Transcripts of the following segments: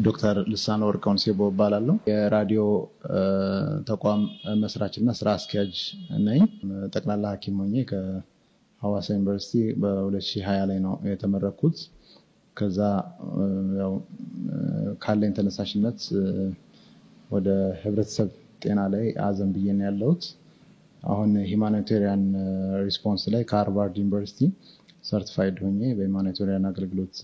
ዶክተር ልሳነ ወርቅ ኮንሴቦ እባላለሁ። የራዲዮ ተቋም መስራችና ስራ አስኪያጅ ነኝ። ጠቅላላ ሐኪም ሆኜ ከሐዋሳ ዩኒቨርሲቲ በ2020 ላይ ነው የተመረኩት። ከዛ ያው ካለኝ ተነሳሽነት ወደ ህብረተሰብ ጤና ላይ አዘን ብዬ ነው ያለሁት። አሁን ሁማኒቴሪያን ሪስፖንስ ላይ ከሃርቫርድ ዩኒቨርሲቲ ሰርቲፋይድ ሆኜ በሁማኒቴሪያን አገልግሎት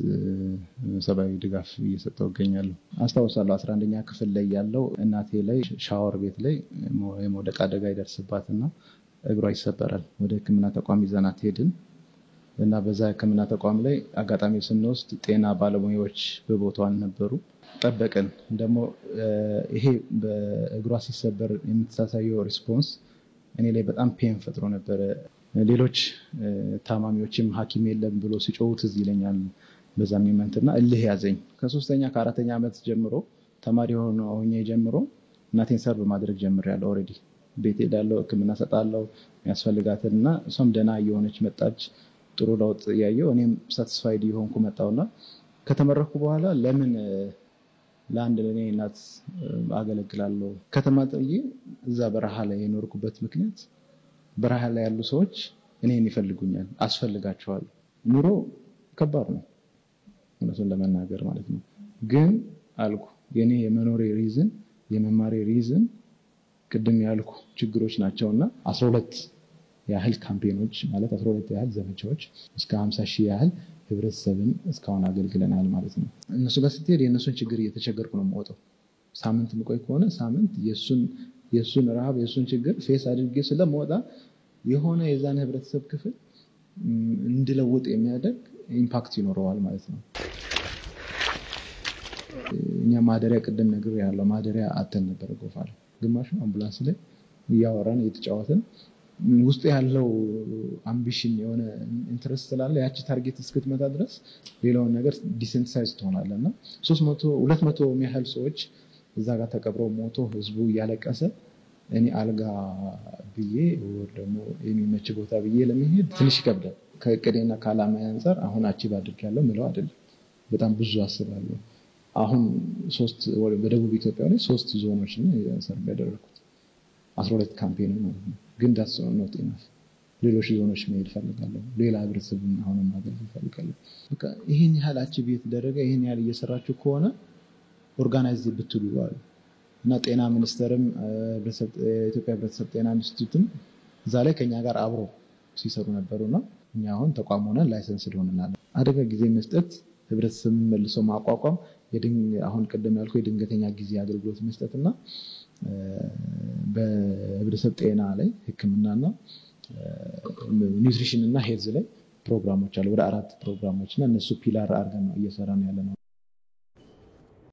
ሰብአዊ ድጋፍ እየሰጠሁ እገኛለሁ። አስታውሳለሁ 11ኛ ክፍል ላይ ያለው እናቴ ላይ ሻወር ቤት ላይ የመውደቅ አደጋ ይደርስባትና እግሯ ይሰበራል። ወደ ህክምና ተቋም ይዘናት ሄድን እና በዛ ህክምና ተቋም ላይ አጋጣሚ ስንወስድ ጤና ባለሙያዎች በቦታው አልነበሩ። ጠበቅን። ደግሞ ይሄ በእግሯ ሲሰበር የምትሳሳየው ሪስፖንስ እኔ ላይ በጣም ፔን ፈጥሮ ነበር። ሌሎች ታማሚዎችም ሐኪም የለም ብሎ ሲጮሁት እዚህ ይለኛል። በዛም ይመንትና እልህ ያዘኝ። ከ3ኛ ከ4ኛ ዓመት ጀምሮ ተማሪ ሆኜ ጀምሮ እናቴን ሰርቭ ማድረግ ጀምሬያለሁ። ኦሬዲ ቤት ሄዳለሁ፣ ህክምና ሰጣለሁ የሚያስፈልጋትና እሷም ደህና እየሆነች መጣች። ጥሩ ለውጥ ያየው እኔም ሳቲስፋይድ የሆንኩ መጣውና ከተመረኩ በኋላ ለምን ለአንድ ለኔ እናት አገለግላለሁ። ከተማ ጥዬ እዛ በረሃ ላይ የኖርኩበት ምክንያት በረሃ ላይ ያሉ ሰዎች እኔን ይፈልጉኛል፣ አስፈልጋቸዋል። ኑሮ ከባድ ነው እውነቱን ለመናገር ማለት ነው። ግን አልኩ የኔ የመኖሬ ሪዝን የመማሬ ሪዝን ቅድም ያልኩ ችግሮች ናቸውና 12 ያህል ካምፔኖች ማለት 12 ያህል ዘመቻዎች እስከ 50,000 ያህል ህብረተሰብን እስካሁን አገልግለናል ማለት ነው። እነሱ ጋር ስትሄድ የነሱን ችግር እየተቸገርኩ ነው የምወጣው። ሳምንት ምቆይ ከሆነ ሳምንት የሱን ረሃብ የሱን ችግር ፌስ አድርጌ ስለምወጣ የሆነ የዛን ህብረተሰብ ክፍል እንድለውጥ የሚያደርግ ኢምፓክት ይኖረዋል ማለት ነው። እኛ ማደሪያ ቅድም ነገር ያለው ማደሪያ አተን ነበር ጎፋል። ግማሹ አምቡላንስ ላይ እያወራን እየተጫወትን ውስጥ ያለው አምቢሽን የሆነ ኢንትረስት ስላለ ያቺ ታርጌት እስክትመታ ድረስ ሌላውን ነገር ዲሴንሳይዝ ትሆናለና 200 የሚያህል ሰዎች እዛ ጋር ተቀብረው ሞቶ ህዝቡ እያለቀሰ እኔ አልጋ ብዬ ወር ደግሞ የሚመች ቦታ ብዬ ለመሄድ ትንሽ ይከብዳል። ከእቅዴና ከዓላማዬ አንፃር አሁን አቺቭ አድርጌያለሁ ምለው አይደለም። በጣም ብዙ አስባለሁ። አሁን በደቡብ ኢትዮጵያ ላይ 3 ዞኖች ነው ሰርቬ ያደረኩት 12 ካምፔን ነው። ግን ዳስ ኖት ኢነፍ። ሌሎች ዞኖች መሄድ ፈልጋለሁ። ሌላ ህብረተሰብን አሁንም ማገልገል ፈልጋለሁ። በቃ ይሄን ያህል አቺቭ የተደረገ ይሄን ያህል እየሰራችሁ ከሆነ ኦርጋናይዝ ብትሉ አሉ እና ጤና ሚኒስቴርም ኢትዮጵያ ህብረተሰብ ጤና ኢንስቲትዩትም እዛ ላይ ከኛ ጋር አብሮ ሲሰሩ ነበርና እኛ አሁን ተቋም ሆነን ላይሰንስ ሆነናል። አደጋ ጊዜ መስጠት ህብረተሰብን መልሶ ማቋቋም አሁን ቀደም ያልኩ የድንገተኛ ጊዜ አገልግሎት መስጠትና በህብረተሰብ ጤና ላይ ህክምናና ኒውትሪሽን እና ሄልዝ ላይ ፕሮግራሞች አሉ። ወደ 4 ፕሮግራሞችና እነሱ ፒላር አድርገን ነው እየሰራን ያለነው።